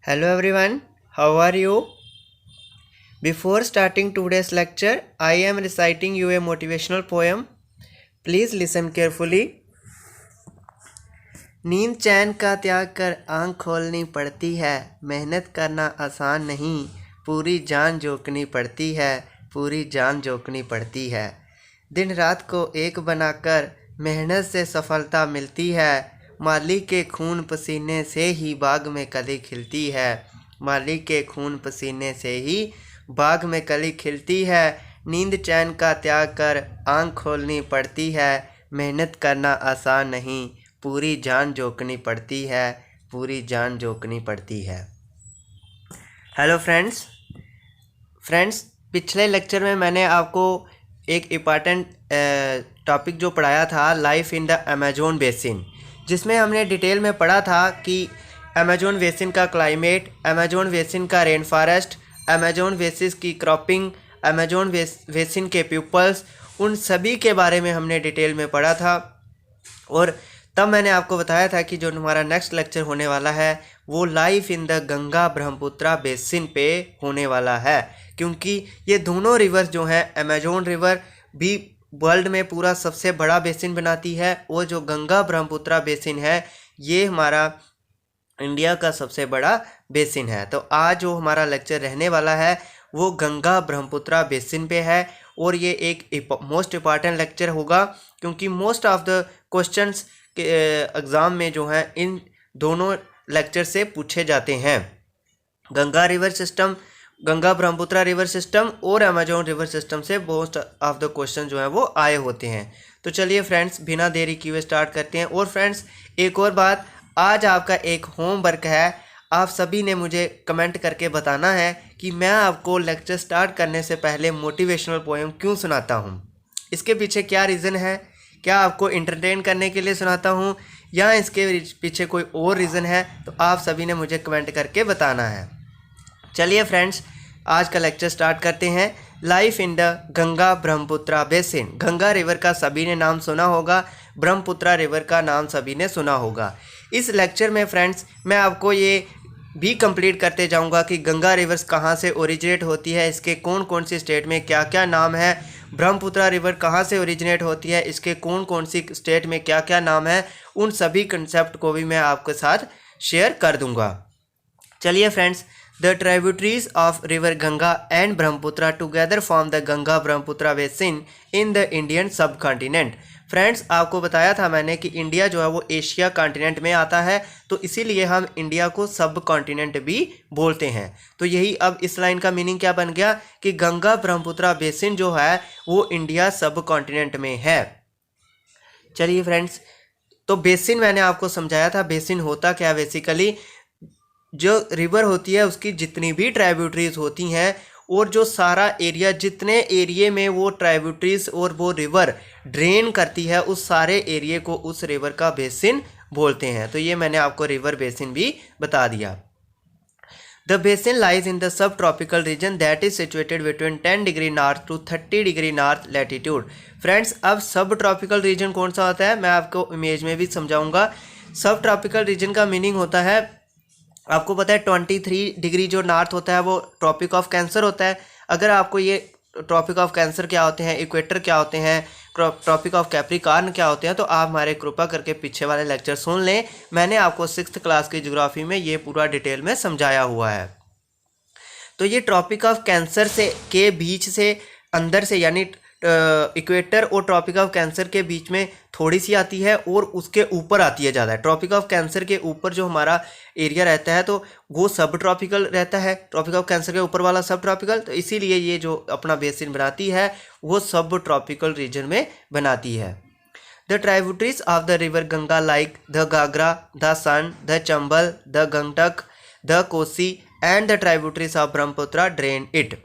Hello everyone, how are you? Before starting today's lecture, I am reciting you a motivational poem. Please listen carefully. नींद चैन का त्याग कर आँख खोलनी पड़ती है, मेहनत करना आसान नहीं, पूरी जान झोंकनी पड़ती है, पूरी जान झोंकनी पड़ती है। दिन रात को एक बनाकर मेहनत से सफलता मिलती है, मालिक के खून पसीने से ही बाग में कली खिलती है, मालिक के खून पसीने से ही बाग में कली खिलती है। नींद चैन का त्याग कर आँख खोलनी पड़ती है, मेहनत करना आसान नहीं, पूरी जान झोंकनी पड़ती है, पूरी जान झोंकनी पड़ती है। हेलो फ्रेंड्स, पिछले लेक्चर में मैंने आपको एक इम्पॉर्टेंट टॉपिक जो पढ़ाया था, life in the Amazon basin, जिसमें हमने डिटेल में पढ़ा था कि अमेजोन बेसिन का क्लाइमेट, अमेजोन बेसिन का रेन फॉरेस्ट, अमेजोन बेसिस की क्रॉपिंग, अमेजोन बेसिन के पीपल्स, उन सभी के बारे में हमने डिटेल में पढ़ा था। और तब मैंने आपको बताया था कि जो हमारा नेक्स्ट लेक्चर होने वाला है वो life in the Ganga Brahmaputra basin पे होने वाला है, क्योंकि ये दोनों रिवर्स जो हैं, अमेजोन रिवर भी वर्ल्ड में पूरा सबसे बड़ा बेसिन बनाती है, और जो गंगा ब्रह्मपुत्रा बेसिन है ये हमारा इंडिया का सबसे बड़ा बेसिन है। तो आज जो हमारा लेक्चर रहने वाला है वो गंगा ब्रह्मपुत्रा बेसिन पे है, और ये एक मोस्ट इम्पॉर्टेंट लेक्चर होगा, क्योंकि मोस्ट ऑफ द क्वेश्चंस के एग्ज़ाम में जो हैं इन दोनों लेक्चर से पूछे जाते हैं। Ganga river system, Ganga Brahmaputra river system और अमेजोन रिवर सिस्टम से मोस्ट ऑफ द क्वेश्चन जो हैं वो आए होते हैं। तो चलिए फ्रेंड्स, बिना देरी किए स्टार्ट करते हैं। और फ्रेंड्स, एक और बात, आज आपका एक होमवर्क है। आप सभी ने मुझे कमेंट करके बताना है कि मैं आपको लेक्चर स्टार्ट करने से पहले मोटिवेशनल पोएम क्यों सुनाता हूँ। इसके पीछे क्या रीज़न है? क्या आपको इंटरटेन करने के लिए सुनाता हूँ या इसके पीछे कोई और रीज़न है? तो आप सभी ने मुझे कमेंट करके बताना है। चलिए फ्रेंड्स, आज का लेक्चर स्टार्ट करते हैं। Life in the Ganga Brahmaputra basin. Ganga river का सभी ने नाम सुना होगा, ब्रह्मपुत्रा रिवर का नाम सभी ने सुना होगा। इस लेक्चर में फ्रेंड्स मैं आपको ये भी कंप्लीट करते जाऊंगा कि गंगा रिवर्स कहाँ से ओरिजिनेट होती है, इसके कौन कौन सी स्टेट में क्या क्या नाम है, ब्रह्मपुत्रा रिवर कहाँ से ओरिजिनेट होती है, इसके कौन कौन सी स्टेट में क्या क्या नाम है, उन सभी कंसेप्ट को भी मैं आपके साथ शेयर कर दूंगा। चलिए friends, the tributaries of river Ganga and Brahmaputra together form the Ganga Brahmaputra basin in the Indian सब कॉन्टिनेंट। फ्रेंड्स, आपको बताया था मैंने कि इंडिया जो है वो एशिया कॉन्टिनेंट में आता है, तो इसीलिए हम इंडिया को सब कॉन्टिनेंट भी बोलते हैं। तो यही अब इस लाइन का मीनिंग क्या बन गया कि गंगा ब्रह्मपुत्रा बेसिन जो है वो इंडिया सब कॉन्टिनेंट में है। चलिए फ्रेंड्स, तो बेसिन मैंने आपको समझाया था। बेसिन होता क्या, बेसिकली जो रिवर होती है उसकी जितनी भी ट्राइब्यूटरीज होती हैं, और जो सारा एरिया, जितने एरिए में वो ट्राइब्यूटरीज और वो रिवर ड्रेन करती है, उस सारे एरिए को उस रिवर का बेसिन बोलते हैं। तो ये मैंने आपको रिवर बेसिन भी बता दिया। The basin lies in the subtropical region that is situated between 10 degree north to 30 degree north latitude. Friends, अब सब ट्रॉपिकल रीजन कौन सा होता है मैं आपको इमेज में भी समझाऊंगा। सब ट्रॉपिकल रीजन का मीनिंग होता है, आपको पता है 23 डिग्री जो नॉर्थ होता है वो ट्रॉपिक ऑफ कैंसर होता है। अगर आपको ये ट्रॉपिक ऑफ कैंसर क्या होते हैं, इक्वेटर क्या होते हैं, ट्रॉपिक ऑफ कैप्रिकॉर्न क्या होते हैं, तो आप हमारे कृपा करके पीछे वाले लेक्चर सुन लें। मैंने आपको 6th क्लास की ज्योग्राफी में ये पूरा डिटेल में समझाया हुआ है। तो ये ट्रॉपिक ऑफ कैंसर से के बीच से अंदर से, यानी इक्वेटर और ट्रॉपिक ऑफ कैंसर के बीच में थोड़ी सी आती है और उसके ऊपर आती है ज़्यादा। ट्रॉपिक ऑफ कैंसर के ऊपर जो हमारा एरिया रहता है तो वो सब ट्रॉपिकल रहता है, ट्रॉपिक ऑफ कैंसर के ऊपर वाला सब ट्रॉपिकल। तो इसीलिए ये जो अपना बेसिन बनाती है वो सब ट्रॉपिकल रीजन में बनाती है। The tributaries of the river Ganga like the Ghaghara, the Son, the Chambal, the Gandak, the Kosi and the tributaries of Brahmaputra drain it.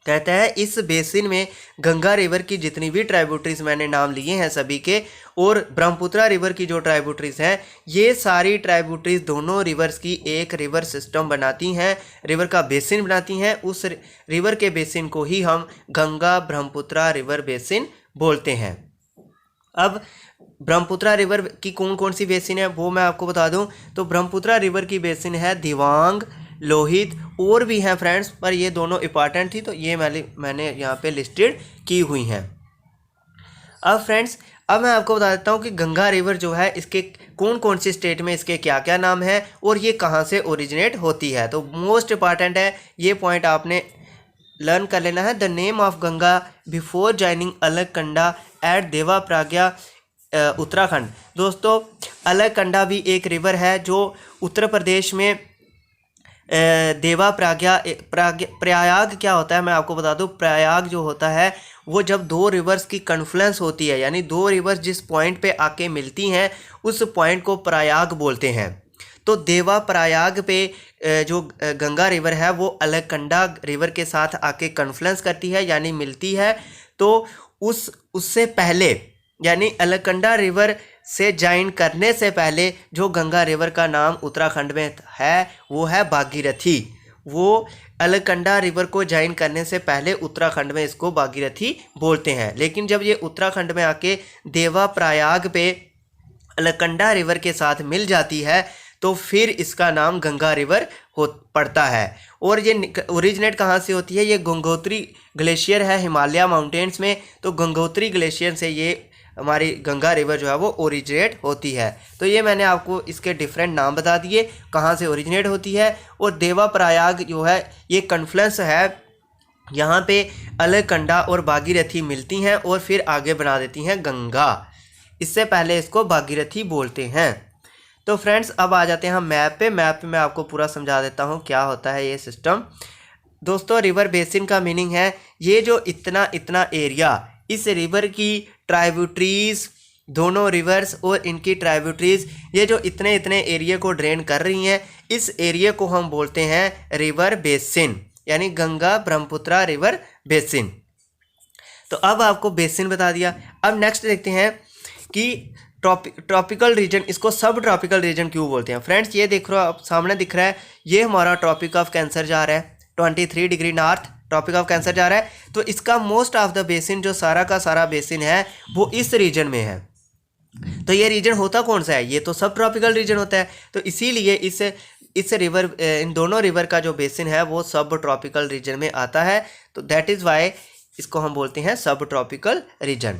कहता है इस बेसिन में गंगा रिवर की जितनी भी ट्राइब्यूटरीज मैंने नाम लिए हैं सभी के, और ब्रह्मपुत्रा रिवर की जो ट्राइब्यूटरीज हैं, ये सारी ट्राइब्यूटरीज दोनों रिवर्स की एक रिवर सिस्टम बनाती हैं, रिवर का बेसिन बनाती हैं। उस रिवर के बेसिन को ही हम गंगा ब्रह्मपुत्रा रिवर बेसिन बोलते हैं। अब ब्रह्मपुत्रा रिवर की कौन कौन सी बेसिन है वो मैं आपको बता दूं। तो ब्रह्मपुत्रा रिवर की बेसिन है दिवांग, लोहित, और भी हैं फ्रेंड्स, पर ये दोनों इंपॉर्टेंट थी तो ये मैंने यहाँ पे लिस्टेड की हुई हैं। अब फ्रेंड्स, अब मैं आपको बता देता हूँ कि गंगा रिवर जो है इसके कौन कौन सी स्टेट में इसके क्या क्या नाम है और ये कहाँ से ओरिजिनेट होती है। तो मोस्ट इंपॉर्टेंट है, ये पॉइंट आपने लर्न कर लेना है। The name of Ganga before joining Alaknanda at Devprayag Uttarakhand. दोस्तों, अलकनंदा भी एक रिवर है जो उत्तर प्रदेश में देवा प्रयाग क्या होता है मैं आपको बता दूं। प्रयाग जो होता है वो जब दो रिवर्स की कन्फ्लुएंस होती है, यानी दो रिवर्स जिस पॉइंट पे आके मिलती हैं उस पॉइंट को प्रयाग बोलते हैं। तो देवा प्रयाग पे जो गंगा रिवर है वो अलकनंदा रिवर के साथ आके कन्फ्लुएंस करती है, यानी मिलती है। तो उससे पहले, यानी अलकनंदा रिवर से ज्वाइन करने से पहले जो गंगा रिवर का नाम उत्तराखंड में है वो है भागीरथी। वो अलकनंदा रिवर को ज्वाइन करने से पहले उत्तराखंड में इसको भागीरथी बोलते हैं, लेकिन जब ये उत्तराखंड में आके देवा प्रयाग पे अलकनंदा रिवर के साथ मिल जाती है तो फिर इसका नाम गंगा रिवर पड़ता है। और ये ओरिजिनेट कहाँ से होती है? ये गंगोत्री ग्लेशियर है हिमालय माउंटेन्स में, तो गंगोत्री ग्लेशियर से ये हमारी गंगा रिवर जो है वो ओरिजिनेट होती है। तो ये मैंने आपको इसके डिफरेंट नाम बता दिए कहाँ से ओरिजिनेट होती है। और देवा प्रयाग जो है ये कन्फ्लुएंस है, यहाँ पे अलकनंदा और भागीरथी मिलती हैं और फिर आगे बना देती हैं गंगा। इससे पहले इसको भागीरथी बोलते हैं। तो फ्रेंड्स, अब आ जाते हैं हम मैप पे मैं आपको पूरा समझा देता हूँ क्या होता है ये सिस्टम। दोस्तों, रिवर बेसिन का मीनिंग है ये जो इतना एरिया, इस रिवर की ट्राइब्यूटरीज, दोनों रिवर्स और इनकी ट्राइब्यूटरीज, ये जो इतने एरिया को ड्रेन कर रही हैं, इस एरिया को हम बोलते हैं रिवर बेसिन, यानी गंगा ब्रह्मपुत्रा रिवर बेसिन। तो अब आपको बेसिन बता दिया। अब नेक्स्ट देखते हैं कि ट्रॉपिकल रीजन, इसको सब ट्रॉपिकल रीजन क्यों बोलते हैं। फ्रेंड्स, ये देख रहे हो आप सामने दिख रहा है, ये हमारा ट्रॉपिक ऑफ कैंसर जा रहा है 23 degree north, tropic of cancer जा रहा है। तो इसका मोस्ट ऑफ द बेसिन, जो सारा का सारा बेसिन है वो इस रीजन में है। तो ये रीजन होता कौन सा है? ये तो सब ट्रॉपिकल रीजन होता है। तो इसीलिए इस रिवर, इन दोनों रिवर का जो बेसिन है वो सब ट्रॉपिकल रीजन में आता है। तो दैट इज़ वाई इसको हम बोलते हैं सब ट्रॉपिकल रीजन।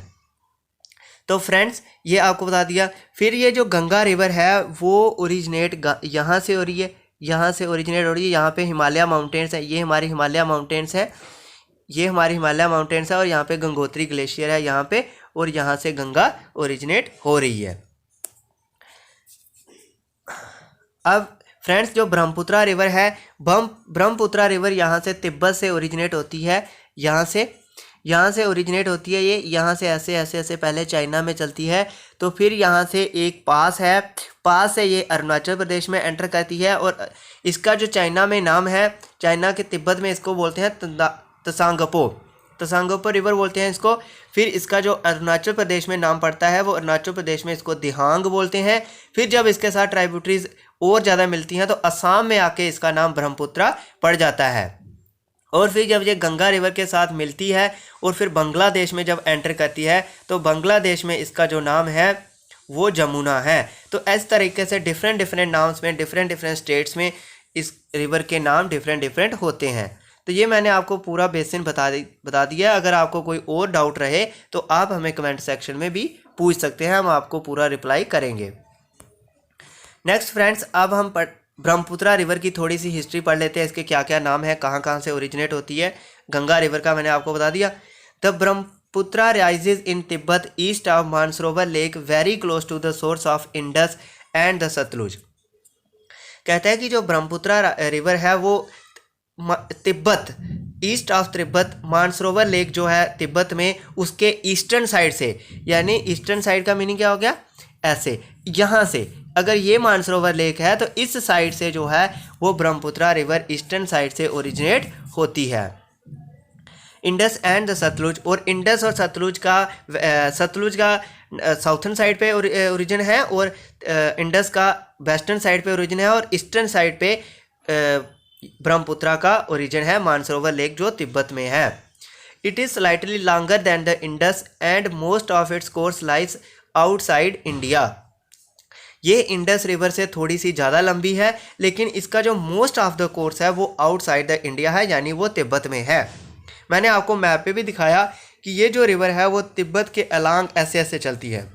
तो फ्रेंड्स, ये आपको बता दिया। फिर ये जो गंगा रिवर है वो ओरिजिनेट यहाँ से हो रही है, यहाँ से ओरिजिनेट हो रही है। यहाँ पे हिमालय माउंटेन्स है, ये हमारी हिमालय माउंटेन्स है, ये हमारी हिमालय माउंटेन्स है, और यहाँ पे गंगोत्री ग्लेशियर है यहाँ पे, और यहाँ से गंगा ओरिजिनेट हो रही है। अब फ्रेंड्स, जो ब्रह्मपुत्रा रिवर है, ब्रह्मपुत्रा रिवर यहाँ से तिब्बत से ओरिजिनेट होती है, यहाँ से ओरिजिनेट होती है। ये यहाँ से ऐसे पहले चाइना में चलती है, तो फिर यहाँ से एक पास है, पास से ये अरुणाचल प्रदेश में एंटर करती है। और इसका जो चाइना में नाम है, चाइना के तिब्बत में इसको बोलते हैं तसांगपो रिवर बोलते हैं इसको। फिर इसका जो अरुणाचल प्रदेश में नाम पड़ता है वो अरुणाचल प्रदेश में इसको दिहांग बोलते हैं। फिर जब इसके साथ ट्राइब्यूटरीज और ज़्यादा मिलती हैं तो असम में आके इसका नाम ब्रह्मपुत्रा पड़ जाता है। और फिर जब ये गंगा रिवर के साथ मिलती है और फिर बांग्लादेश में जब एंटर करती है तो बांग्लादेश में इसका जो नाम है वो जमुना है। तो इस तरीके से डिफरेंट नाम्स में डिफरेंट स्टेट्स में इस रिवर के नाम डिफरेंट होते हैं। तो ये मैंने आपको पूरा बेसिन बता दिया। अगर आपको कोई और डाउट रहे तो आप हमें कमेंट सेक्शन में भी पूछ सकते हैं, हम आपको पूरा रिप्लाई करेंगे। नेक्स्ट फ्रेंड्स, अब हम ब्रह्मपुत्रा रिवर की थोड़ी सी हिस्ट्री पढ़ लेते हैं, इसके क्या क्या नाम है, कहाँ से ओरिजिनेट होती है। गंगा रिवर का मैंने आपको बता दिया। The Brahmaputra rises in Tibet east of Mansarovar lake very close to the source of Indus and the Sutlej. कहता है कि जो ब्रह्मपुत्रा रिवर है वो Tibet, east of Tibet, Mansarovar lake जो है तिब्बत में, उसके ईस्टर्न साइड से, यानी ईस्टर्न साइड का मीनिंग क्या हो गया? ऐसे, यहाँ से अगर ये मानसरोवर लेक है तो इस साइड से जो है वो ब्रह्मपुत्रा रिवर ईस्टर्न साइड से ओरिजिनेट होती है। इंडस एंड द सतलुज, और इंडस और सतलुज का साउथर्न साइड पे ओरिजिन है और इंडस का वेस्टर्न साइड पे ओरिजिन है, और ईस्टर्न साइड पे ब्रह्मपुत्रा का ओरिजिन है मानसरोवर लेक जो तिब्बत में है। It is slightly longer than the Indus and most of its course lies outside India. ये इंडस रिवर से थोड़ी सी ज़्यादा लंबी है, लेकिन इसका जो मोस्ट ऑफ द कोर्स है वो आउटसाइड द इंडिया है, यानी वो तिब्बत में है। मैंने आपको मैप पे भी दिखाया कि ये जो रिवर है वो तिब्बत के अलांग ऐसे ऐसे चलती है।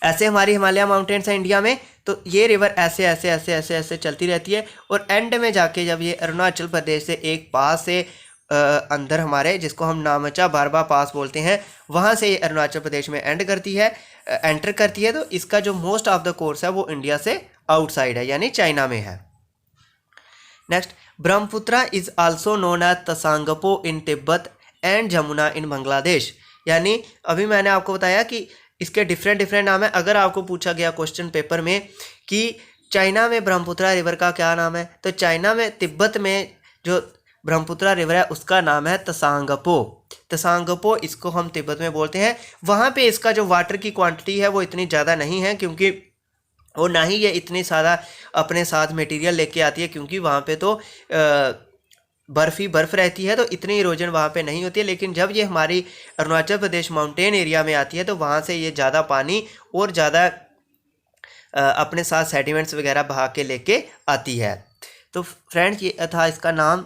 ऐसे हमारी हिमालय माउंटेन्स है इंडिया में, तो ये रिवर ऐसे ऐसे ऐसे ऐसे ऐसे चलती रहती है और एंड में जाके जब ये अरुणाचल प्रदेश से एक पास से अंदर हमारे, जिसको हम नामचा बारबा पास बोलते हैं, वहाँ से ये अरुणाचल प्रदेश में एंटर करती है। तो इसका जो मोस्ट ऑफ द कोर्स है वो इंडिया से आउटसाइड है, यानी चाइना में है। Next, Brahmaputra is also known as Tsangpo in Tibet and Jamuna in Bangladesh. यानी अभी मैंने आपको बताया कि इसके डिफरेंट डिफरेंट नाम है। अगर आपको पूछा गया क्वेश्चन पेपर में कि चाइना में ब्रह्मपुत्रा रिवर का क्या नाम है, तो चाइना में तिब्बत में जो ब्रह्मपुत्रा रिवर है उसका नाम है तसांगपो। तसांगपो इसको हम तिब्बत में बोलते हैं। वहाँ पे इसका जो वाटर की क्वांटिटी है वो इतनी ज़्यादा नहीं है, क्योंकि और ना ही ये इतनी ज़्यादा अपने साथ मटेरियल लेके आती है, क्योंकि वहाँ पे तो बर्फ़ ही बर्फ़ रहती है, तो इतनी इरोजन वहाँ पे नहीं होती है। लेकिन जब ये हमारी अरुणाचल प्रदेश माउंटेन एरिया में आती है तो वहाँ से ये ज़्यादा पानी और ज़्यादा अपने साथ सेडिमेंट्स वगैरह बहा के लेके आती है। तो फ्रेंड्स, ये था इसका नाम।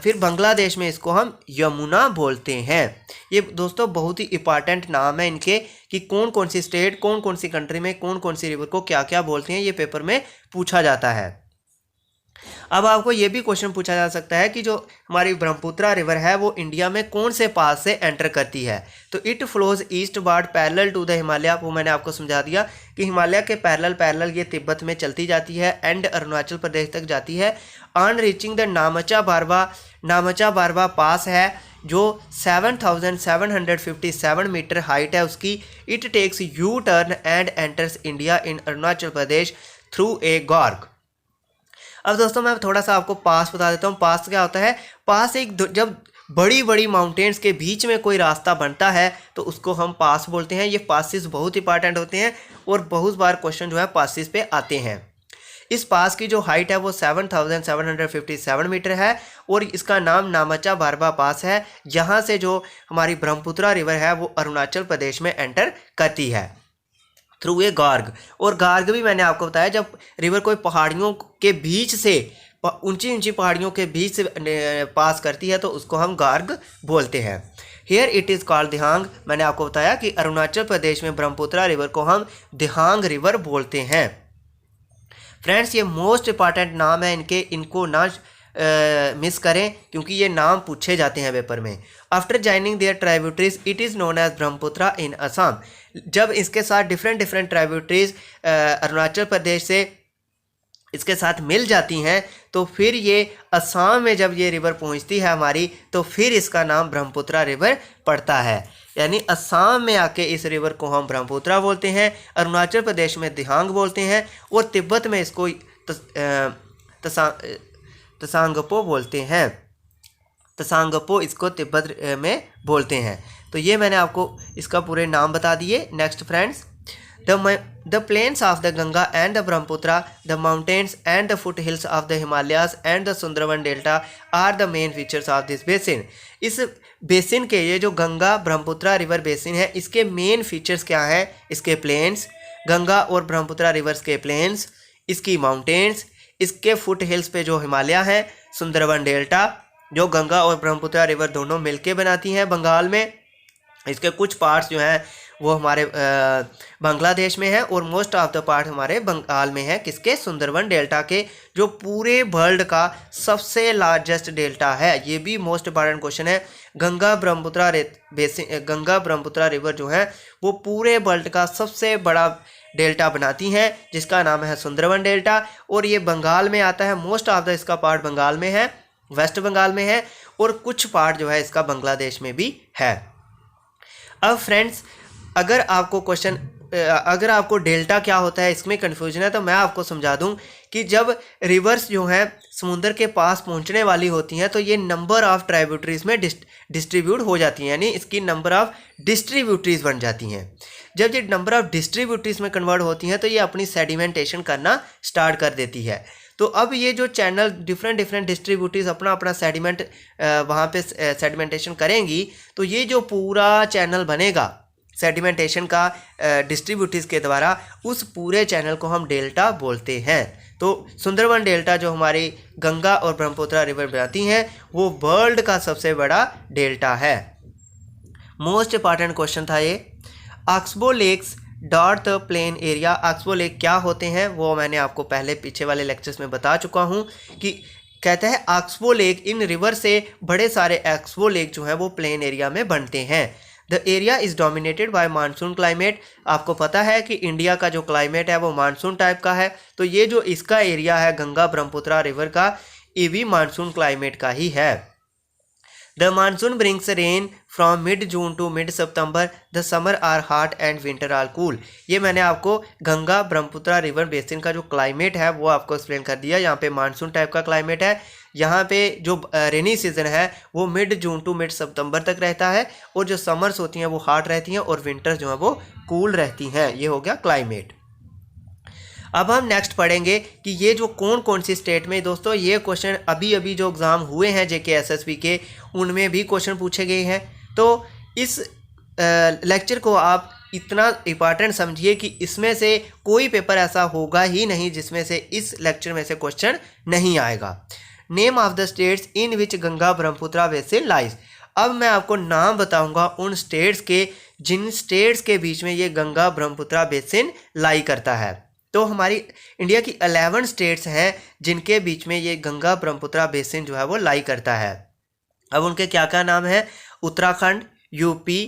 फिर बांग्लादेश में इसको हम यमुना बोलते हैं। ये दोस्तों बहुत ही इंपॉर्टेंट नाम है इनके, कि कौन कौन सी स्टेट, कौन कौन सी कंट्री में कौन कौन सी रिवर को क्या क्या बोलते हैं, ये पेपर में पूछा जाता है। अब आपको ये भी क्वेश्चन पूछा जा सकता है कि जो हमारी ब्रह्मपुत्रा रिवर है वो इंडिया में कौन से पास से एंटर करती है। तो it flows eastward parallel to the Himalaya. वो मैंने आपको समझा दिया कि हिमालय के पैरेलल ये तिब्बत में चलती जाती है एंड अरुणाचल प्रदेश तक जाती है। On reaching the Namcha Barwa pass है जो 7,757 मीटर हाइट है उसकी। It takes U turn and enters India in Arunachal Pradesh through a gorge. अब दोस्तों मैं थोड़ा सा आपको पास बता देता हूँ। पास क्या होता है? पास जब बड़ी बड़ी माउंटेन्स के बीच में कोई रास्ता बनता है तो उसको हम पास बोलते हैं। ये पासिस बहुत इंपॉर्टेंट होते हैं और बहुत बार क्वेश्चन जो है पासिस पे आते हैं। इस पास की जो हाइट है वो 7,757 मीटर है और इसका नाम नामचा बारबा पास है। यहाँ से जो हमारी ब्रह्मपुत्रा रिवर है वो अरुणाचल प्रदेश में एंटर करती है थ्रू ए गार्ग। और गार्ग भी मैंने आपको बताया, जब रिवर कोई पहाड़ियों के बीच से, ऊंची ऊंची पहाड़ियों के बीच से पास करती है तो उसको हम गार्ग बोलते हैं। हियर इट इज़ कॉल्ड दिहांग। मैंने आपको बताया कि अरुणाचल प्रदेश में ब्रह्मपुत्रा रिवर को हम दिहांग रिवर बोलते हैं। फ्रेंड्स, ये मोस्ट इंपॉर्टेंट नाम है इनके, इनको ना मिस करें क्योंकि ये नाम पूछे जाते हैं पेपर में। After joining their tributaries it is known as Brahmaputra in Assam. जब इसके साथ डिफरेंट ट्राइब्यूटरीज अरुणाचल प्रदेश से इसके साथ मिल जाती हैं तो फिर ये असम में जब ये रिवर पहुंचती है हमारी, तो फिर इसका नाम ब्रह्मपुत्रा रिवर पड़ता है। यानी असम में आके इस रिवर को हम ब्रह्मपुत्रा बोलते हैं, अरुणाचल प्रदेश में दिहांग बोलते हैं और तिब्बत में इसको तसांगपो बोलते हैं। तसांगपो इसको तिब्बत में बोलते हैं। तो ये मैंने आपको इसका पूरे नाम बता दिए। Next friends, the plains of the Ganga and the Brahmaputra, the mountains and the foothills of the Himalayas and the Sundarban Delta are the main features of this basin। इस बेसिन के, ये जो गंगा ब्रह्मपुत्रा रिवर बेसिन है, इसके main features क्या हैं? इसके planes, Ganga और ब्रह्मपुत्रा रिवर्स के प्लेन्स, इसकी माउंटेन्स, इसके फुट हिल्स पे जो हिमालय है, सुंदरबन डेल्टा जो गंगा और ब्रह्मपुत्रा रिवर दोनों मिलके बनाती हैं बंगाल में। इसके कुछ पार्ट्स जो हैं वो हमारे बांग्लादेश में है और मोस्ट ऑफ द पार्ट हमारे बंगाल में है। किसके? सुंदरबन डेल्टा के, जो पूरे वर्ल्ड का सबसे लार्जेस्ट डेल्टा है। ये भी मोस्ट इंपॉर्टेंट क्वेश्चन है। गंगा ब्रह्मपुत्रा रिवर जो है वो पूरे वर्ल्ड का सबसे बड़ा डेल्टा बनाती हैं, जिसका नाम है सुंदरबन डेल्टा और ये बंगाल में आता है। मोस्ट ऑफ द इसका पार्ट बंगाल में है, वेस्ट बंगाल में है और कुछ पार्ट जो है इसका बांग्लादेश में भी है। अब फ्रेंड्स, अगर आपको डेल्टा क्या होता है इसमें कन्फ्यूजन है तो मैं आपको समझा दूं कि जब रिवर्स जो हैं समुंदर के पास पहुंचने वाली होती हैं तो ये नंबर ऑफ ट्राइब्यूटरीज में डिस्ट्रीब्यूट हो जाती हैं, यानी इसकी नंबर ऑफ डिस्ट्रीब्यूटरीज बन जाती हैं। जब ये नंबर ऑफ डिस्ट्रीब्यूटरीज में कन्वर्ट होती हैं तो ये अपनी सेडिमेंटेशन करना स्टार्ट कर देती है। तो अब ये जो चैनल डिफरेंट डिस्ट्रीब्यूटरीज अपना सेडिमेंट वहाँ पे सेडिमेंटेशन करेंगी तो ये जो पूरा चैनल बनेगा सेडिमेंटेशन का डिस्ट्रीब्यूटिस के द्वारा, उस पूरे चैनल को हम डेल्टा बोलते हैं। तो सुंदरबन डेल्टा जो हमारी गंगा और ब्रह्मपुत्र रिवर बनाती हैं वो वर्ल्ड का सबसे बड़ा डेल्टा है। मोस्ट इंपॉर्टेंट क्वेश्चन था ये। Oxbow lakes dot the plain area. Oxbow lake क्या होते हैं वो मैंने आपको पहले पीछे वाले लेक्चर्स में बता चुका हूँ कि कहते हैं ऑक्सबो लेक इन रिवर से बड़े सारे ऑक्सबो लेक जो हैं वो प्लेन एरिया में बनते हैं। The area is dominated by monsoon climate. आपको पता है कि इंडिया का जो क्लाइमेट है वो मानसून टाइप का है, तो ये जो इसका एरिया है गंगा ब्रह्मपुत्र रिवर का, ये भी मानसून क्लाइमेट का ही है। The monsoon brings rain from mid June to mid September. The summer are hot and winter are cool. ये मैंने आपको गंगा ब्रह्मपुत्र रिवर बेसिन का जो क्लाइमेट है वो आपको एक्सप्लेन कर दिया। यहाँ पे मानसून टाइप का क्लाइमेट है। यहाँ पे जो रेनी सीजन है वो मिड जून टू मिड सितंबर तक रहता है, और जो समर्स होती हैं वो हॉट रहती हैं और विंटर्स जो है वो कूल रहती हैं। ये हो गया क्लाइमेट। अब हम नेक्स्ट पढ़ेंगे कि ये जो कौन कौन सी स्टेट में, दोस्तों ये क्वेश्चन अभी अभी जो एग्ज़ाम हुए हैं जेके एसएसबी के, उनमें भी क्वेश्चन पूछे गए हैं। तो इस लेक्चर को आप इतना इम्पॉर्टेंट समझिए कि इसमें से कोई पेपर ऐसा होगा ही नहीं जिसमें से इस लेक्चर में से क्वेश्चन नहीं आएगा। Name of the states in which Ganga Brahmaputra basin lies. अब मैं आपको नाम बताऊंगा उन स्टेट्स के जिन स्टेट्स के बीच में ये गंगा ब्रह्मपुत्र बेसिन लाई करता है। तो हमारी इंडिया की 11 स्टेट्स हैं जिनके बीच में ये गंगा ब्रह्मपुत्र बेसिन जो है वो लाई करता है। अब उनके क्या क्या नाम है? Uttarakhand, UP,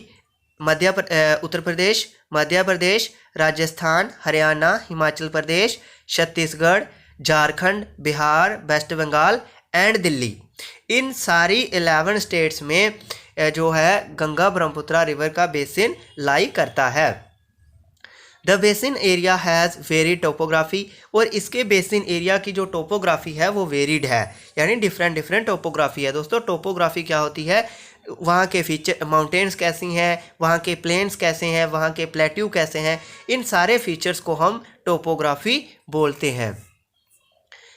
Uttar Pradesh, Madhya Pradesh, Rajasthan, Haryana, Himachal Pradesh, Chhattisgarh, Jharkhand, Bihar, West Bengal and Delhi. इन सारी 11 स्टेट्स में जो है गंगा ब्रह्मपुत्र रिवर का बेसिन लाई करता है। The basin area has varied topography. और इसके बेसिन एरिया की जो टोपोग्राफी है वो वेरिड है, यानी डिफरेंट टोपोग्राफी है। दोस्तों टोपोग्राफी क्या होती है? वहाँ के फीचर, माउंटेन्स कैसी हैं, वहाँ के प्लेन्स कैसे हैं, वहाँ के प्लेट्यू कैसे हैं, इन सारे फीचर्स को हम टोपोग्राफी बोलते हैं।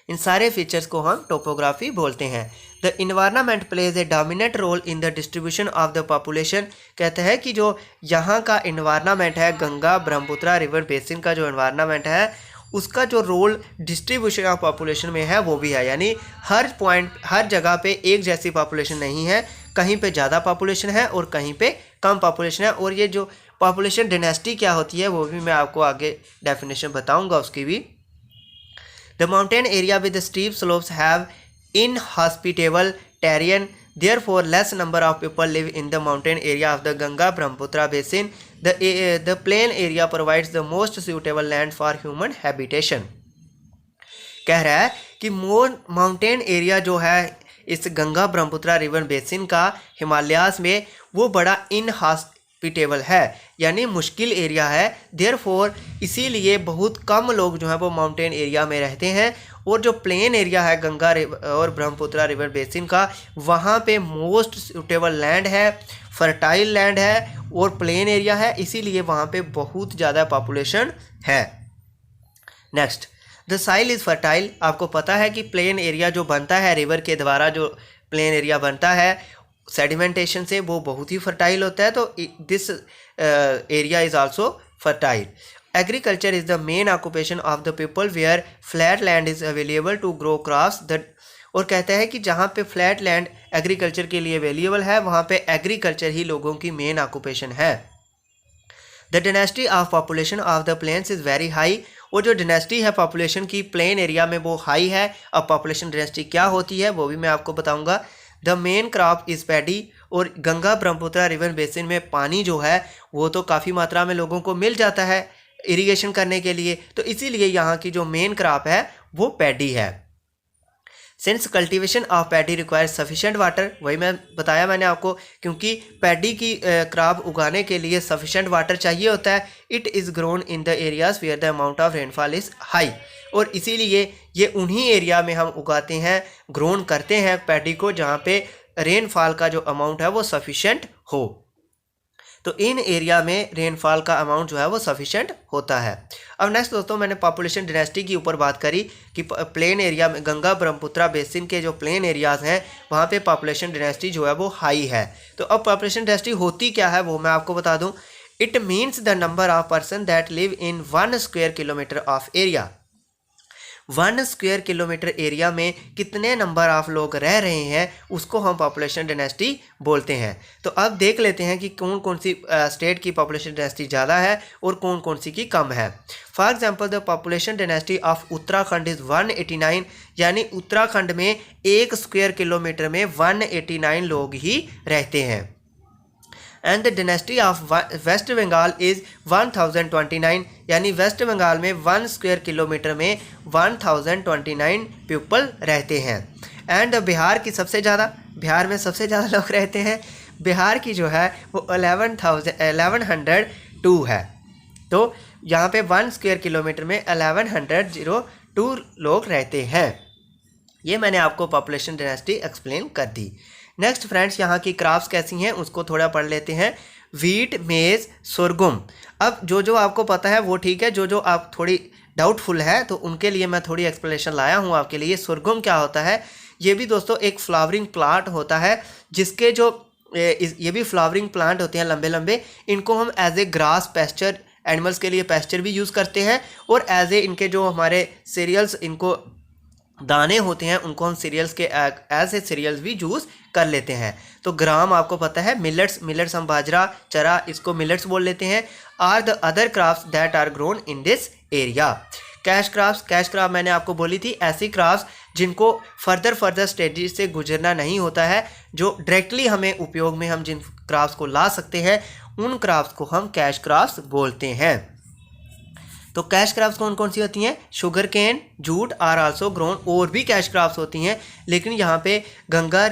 इन सारे फीचर्स को हम टोपोग्राफी बोलते हैं। The environment plays a dominant role in the distribution of the population. कहते हैं कि जो यहाँ का इन्वायरमेंट है, गंगा ब्रह्मपुत्र रिवर बेसिन का जो इन्वायरमेंट है, उसका जो रोल डिस्ट्रीब्यूशन ऑफ पॉपुलेशन में है वो भी है। यानी हर जगह पे एक जैसी पॉपुलेशन नहीं है, कहीं पे ज़्यादा पॉपुलेशन है और कहीं पे कम पॉपुलेशन है। और ये जो पॉपुलेशन डायनेस्टी क्या होती है वो भी मैं आपको आगे डेफिनेशन बताऊँगा उसकी भी। The mountain area with the steep slopes have inhospitable terrain, therefore less number of people live in the mountain area of the Ganga Brahmaputra basin. The plain area provides the most suitable land for human habitation. कह रहा है कि mountain area जो है इस Ganga Brahmaputra river basin का हिमालयास में वो बड़ा इनहॉस्पिटेबल है, यानी मुश्किल एरिया है। देयरफॉर इसीलिए बहुत कम लोग जो हैं वो माउंटेन एरिया में रहते हैं। और जो प्लेन एरिया है गंगा और ब्रह्मपुत्र रिवर बेसिन का, वहाँ पे मोस्ट सूटेबल लैंड है, फर्टाइल लैंड है और प्लेन एरिया है, इसीलिए वहाँ पे बहुत ज़्यादा पॉपुलेशन है। Next, the soil is fertile. आपको पता है कि प्लेन एरिया जो बनता है रिवर के द्वारा, जो प्लेन एरिया बनता है सेडिमेंटेशन से, वो बहुत ही फर्टाइल होता है। तो this area is also fertile. Agriculture is the main occupation of the people where flat land is available to grow crops. और कहते हैं कि जहाँ पे फ्लैट लैंड एग्रीकल्चर के लिए अवेलेबल है वहाँ पे एग्रीकल्चर ही लोगों की मेन ऑक्यूपेशन है। The density of population of the plains is very high. और जो डेंसिटी है पॉपुलेशन की प्लेन एरिया में वो हाई है। अब पॉपुलेशन डेंसिटी क्या होती है वो भी मैं आपको बताऊंगा। The main crop is paddy. और गंगा ब्रह्मपुत्र रिवर बेसिन में पानी जो है वो तो काफ़ी मात्रा में लोगों को मिल जाता है इरिगेशन करने के लिए, तो इसीलिए यहाँ की जो मेन क्रॉप है वो पैडी है। Since cultivation of paddy require sufficient water, वही मैं बताया मैंने आपको, क्योंकि पैडी की क्रॉप उगाने के लिए सफिशेंट वाटर चाहिए होता है। It is grown in the areas where the amount of rainfall is high. और इसीलिए ये उन्हीं एरिया में हम उगाते हैं, ग्रोन करते हैं पैडी को, जहाँ पे रेनफॉल का जो अमाउंट है वो सफिशेंट हो। तो इन एरिया में रेनफॉल का अमाउंट जो है वो सफिशेंट होता है। अब नेक्स्ट दोस्तों, मैंने पॉपुलेशन डेंसिटी की ऊपर बात करी कि प्लेन एरिया में गंगा ब्रह्मपुत्र बेसिन के जो प्लेन एरियाज़ हैं वहाँ पे पॉपुलेशन डेंसिटी जो है वो हाई है। तो अब पॉपुलेशन डेंसिटी होती क्या है वो मैं आपको बता दूँ। It means the number of person that live in 1 square kilometre of area. 1 square kilometre area में कितने नंबर ऑफ लोग रह रहे हैं उसको हम पॉपुलेशन डेंसिटी बोलते हैं। तो अब देख लेते हैं कि कौन कौन सी स्टेट की पॉपुलेशन डेंसिटी ज़्यादा है और कौन कौन सी की कम है। For example the population density of Uttarakhand is 189, यानी उत्तराखंड में 1 स्क्वायर किलोमीटर में 189 लोग ही रहते हैं। And the density of West Bengal is 1029, यानी वेस्ट बंगाल में 1 स्क्वायर किलोमीटर में 1029 पीपल रहते हैं। एंड बिहार की सबसे ज़्यादा, बिहार में सबसे ज़्यादा लोग रहते हैं। बिहार की जो है वो 1102 है। तो यहाँ पे 1 स्क्वायर किलोमीटर में 1102 लोग रहते हैं। ये मैंने आपको पॉपुलेशन डेंसिटी एक्सप्लेन कर दी। नेक्स्ट फ्रेंड्स, यहाँ की क्रॉप्स कैसी हैं उसको थोड़ा पढ़ लेते हैं। वीट, मेज़, sorghum। अब जो आपको पता है वो ठीक है, जो आप थोड़ी डाउटफुल है तो उनके लिए मैं थोड़ी एक्सप्लेनेशन लाया हूँ आपके लिए। sorghum क्या होता है? ये भी दोस्तों एक फ्लावरिंग प्लांट होता है, जिसके जो ये भी फ्लावरिंग प्लांट होते हैं लंबे लंबे। इनको हम as a grass pasture, animals के लिए पेस्चर भी यूज़ करते हैं, और एज ए इनके जो हमारे सीरियल्स, इनको दाने होते हैं उनको हम सीरियल्स के एज ए सीरियल्स भी यूज़ कर लेते हैं। तो ग्राम आपको पता है, मिलेट्स हम बाजरा, चरा, इसको मिलेट्स बोल लेते हैं। Are the other crops that are grown in this area. Cash crop मैंने आपको बोली थी, ऐसी क्रॉप्स जिनको फर्दर स्टेजेस से गुजरना नहीं होता है, जो डायरेक्टली हमें उपयोग में हम जिन क्रॉप्स को ला सकते हैं उन क्रॉप्स को हम कैश क्रॉप्स बोलते हैं। तो कैश क्रॉप्स कौन कौन सी होती हैं? Sugar cane, jute are also grown. और भी कैश क्रॉप्स होती हैं, लेकिन यहाँ पे गंगा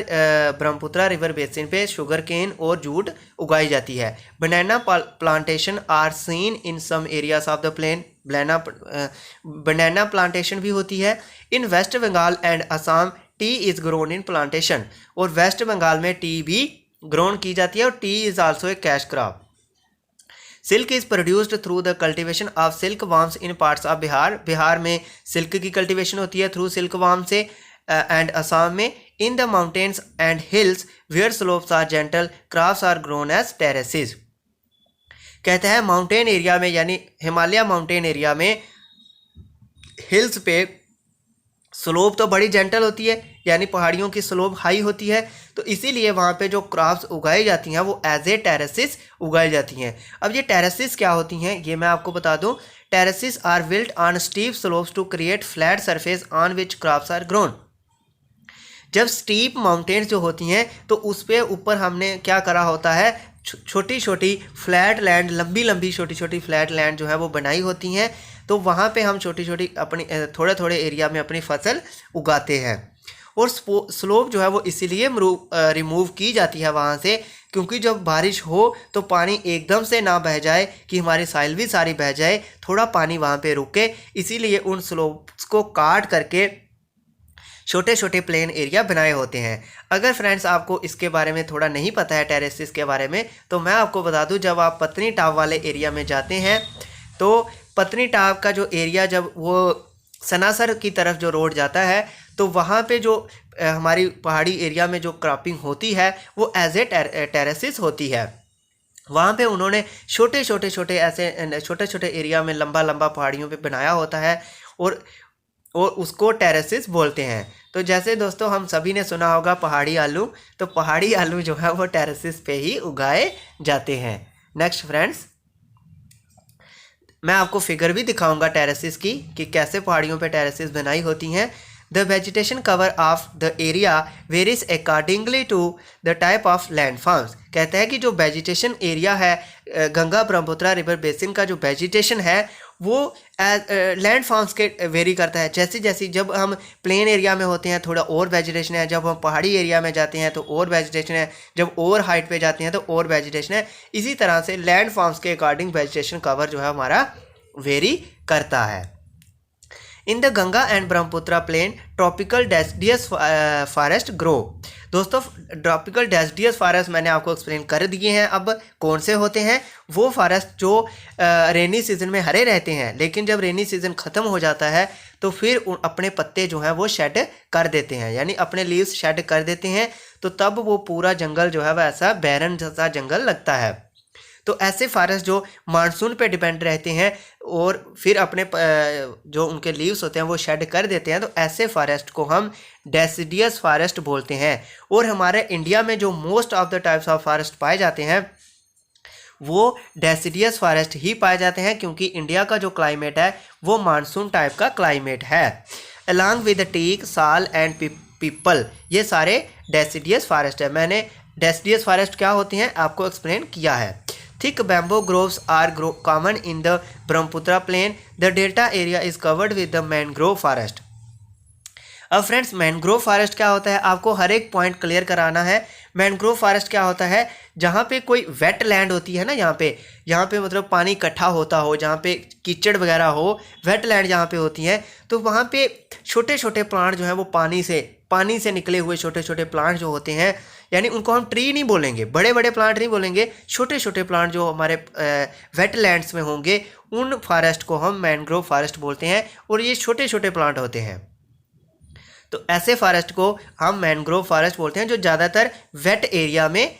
ब्रह्मपुत्रा रिवर बेसिन पे शुगर केन और जूट उगाई जाती है। Banana plantation are seen in some areas of the plain. Banana plantation भी होती है। In West Bengal and Assam tea is grown in plantation. और वेस्ट बंगाल में टी भी ग्रोन की जाती है, और tea is also a cash crop. Silk is produced through the cultivation of silk worms in parts of Bihar. Bihar में सिल्क की कल्टिवेशन होती है थ्रू सिल्क वार्म से। एंड असम में in the mountains and hills where slopes are gentle crops are grown as terraces. कहता है mountain area में, यानी हिमालय माउंटेन एरिया में हिल्स पे स्लोप तो बड़ी जेंटल होती है, यानी पहाड़ियों की स्लोप हाई होती है, तो इसीलिए वहाँ पे जो क्रॉप्स उगाई जाती हैं वो एज ए टेरेसिस उगाई जाती हैं। अब ये टेरेसिस क्या होती हैं ये मैं आपको बता दूं। Terraces are built on steep slopes to create flat surface on which crops are grown. जब स्टीप माउंटेन्स जो होती हैं तो उस पे ऊपर हमने क्या करा होता है, छोटी छोटी फ्लैट लैंड, लंबी लंबी छोटी छोटी फ्लैट लैंड जो है वो बनाई होती हैं। तो वहाँ पे हम छोटी छोटी अपनी थोड़े एरिया में अपनी फसल उगाते हैं। और स्लोप जो है वो इसीलिए रिमूव की जाती है वहाँ से, क्योंकि जब बारिश हो तो पानी एकदम से ना बह जाए कि हमारी साइल भी सारी बह जाए, थोड़ा पानी वहाँ पे रुके। इसीलिए उन स्लोप्स को काट करके छोटे छोटे प्लेन एरिया बनाए होते हैं। अगर फ्रेंड्स आपको इसके बारे में थोड़ा नहीं पता है टेरेसिस के बारे में, तो मैं आपको बता दूं, जब आप पत्नी टाप वाले एरिया में जाते हैं तो पत्नी टाप का जो एरिया, जब वो सनासर की तरफ जो रोड जाता है, तो वहाँ पे जो हमारी पहाड़ी एरिया में जो क्रॉपिंग होती है वो एज ए टेरेसिस होती है। वहाँ पे उन्होंने छोटे छोटे ऐसे छोटे एरिया में लंबा लंबा पहाड़ियों पे बनाया होता है, और उसको टेरेसिस बोलते हैं। तो जैसे दोस्तों हम सभी ने सुना होगा पहाड़ी आलू, तो पहाड़ी आलू जो है वो टेरेसिस पे ही उगाए जाते हैं। नेक्स्ट फ्रेंड्स, मैं आपको फिगर भी दिखाऊंगा टेरेसिस की कि कैसे पहाड़ियों पे टेरेसिस बनाई होती हैं। The vegetation cover of the area varies accordingly to the type of land forms. कहता है कि जो वेजिटेशन एरिया है, गंगा ब्रह्मपुत्रा रिवर बेसिन का जो वेजिटेशन है वो लैंड फॉर्म्स के वेरी करता है। जैसे जब हम प्लेन एरिया में होते हैं थोड़ा और वेजिटेशन है, जब हम पहाड़ी एरिया में जाते हैं तो और वेजिटेशन है, जब और हाइट पे जाते हैं तो और वेजिटेशन है। इसी तरह से लैंड फॉर्म्स के अकॉर्डिंग वेजिटेशन कवर जो है हमारा वेरी करता है। In the Ganga and Brahmaputra plain tropical deciduous forest grow. दोस्तों ट्रॉपिकल डेसिडियस फॉरेस्ट मैंने आपको एक्सप्लेन कर दिए हैं। अब कौन से होते हैं? वो फॉरेस्ट जो रेनी सीजन में हरे रहते हैं, लेकिन जब रेनी सीजन ख़त्म हो जाता है तो फिर अपने पत्ते जो हैं वो शेड कर देते हैं, यानी अपने लीव्स शेड कर देते हैं। तो तब वो पूरा जंगल जो है वह ऐसा बैरन जैसा जंगल लगता है। तो ऐसे फॉरेस्ट जो मानसून पे डिपेंड रहते हैं और फिर अपने जो उनके लीव्स होते हैं वो शेड कर देते हैं, तो ऐसे फॉरेस्ट को हम डेसिडियस फॉरेस्ट बोलते हैं। और हमारे इंडिया में जो most of the types of forest पाए जाते हैं वो डेसिडियस फॉरेस्ट ही पाए जाते हैं, क्योंकि इंडिया का जो क्लाइमेट है वो मानसून टाइप का क्लाइमेट है। अलॉन्ग विद टीक, साल एंड पीपल, ये सारे डेसिडियस फॉरेस्ट है। मैंने डेसिडियस फॉरेस्ट क्या होते हैं आपको एक्सप्लेन किया है। Thick bamboo groves are common in the Brahmaputra plain. The delta area is covered with the mangrove forest. अब फ्रेंड्स मैनग्रोव फॉरेस्ट क्या होता है आपको हर एक पॉइंट क्लियर कराना है। मैनग्रोव फॉरेस्ट क्या होता है, जहाँ पे कोई वेट लैंड होती है ना, यहाँ पे मतलब पानी इकट्ठा होता हो, जहाँ पे कीचड़ वगैरह हो, वेट लैंड जहाँ पे होती हैं, तो वहाँ पे छोटे छोटे प्लांट जो हैं वो पानी से निकले हुए छोटे छोटे प्लांट जो होते हैं, यानी उनको हम ट्री नहीं बोलेंगे, बड़े बड़े प्लांट नहीं बोलेंगे, छोटे छोटे प्लांट जो हमारे वेट लैंड्स में होंगे उन फॉरेस्ट को हम मैनग्रोव फॉरेस्ट बोलते हैं। और ये छोटे छोटे प्लांट होते हैं, तो ऐसे फॉरेस्ट को हम मैनग्रोव फॉरेस्ट बोलते हैं जो ज़्यादातर वेट एरिया में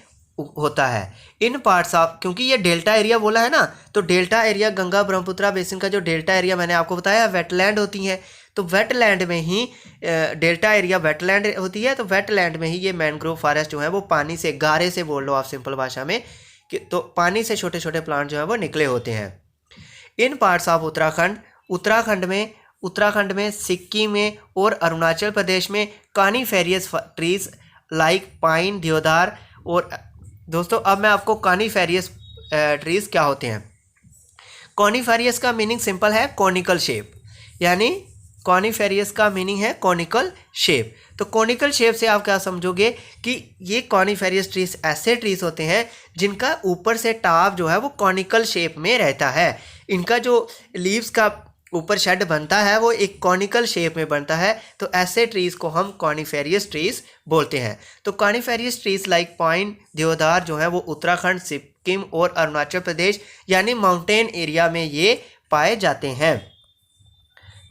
होता है। इन पार्ट्स ऑफ, क्योंकि ये डेल्टा एरिया बोला है ना, तो delta area Ganga Brahmaputra basin का जो डेल्टा एरिया मैंने आपको बताया वेटलैंड होती हैं, तो वेटलैंड में ही डेल्टा एरिया वेटलैंड होती है, तो वेटलैंड में ही ये मैनग्रोव फॉरेस्ट जो है वो पानी से, गारे से बोल लो आप सिंपल भाषा में, कि तो पानी से छोटे छोटे प्लांट जो है वो निकले होते हैं। इन पार्ट्स ऑफ उत्तराखंड में, सिक्किम में और अरुणाचल प्रदेश में कॉनिफेरियस ट्रीज लाइक पाइन, देवदार। और दोस्तों अब मैं आपको कॉनिफेरियस ट्रीज क्या होते हैं। कॉनिफेरियस का मीनिंग सिंपल है कॉनिकल शेप, यानी कॉनिफेरियस का मीनिंग है कॉनिकल शेप। तो कॉनिकल शेप से आप क्या समझोगे कि ये कॉनिफेरियस ट्रीज ऐसे ट्रीज होते हैं जिनका ऊपर से टॉप जो है वो कॉनिकल शेप में रहता है। इनका जो लीव्स का ऊपर शेड बनता है वो एक कॉनिकल शेप में बनता है, तो ऐसे ट्रीज को हम कॉनिफेरियस ट्रीज बोलते हैं। तो कॉनिफेरियस ट्रीज लाइक पाइन, देवदार जो है वो उत्तराखंड, सिक्किम और अरुणाचल प्रदेश यानी माउंटेन एरिया में ये पाए जाते हैं।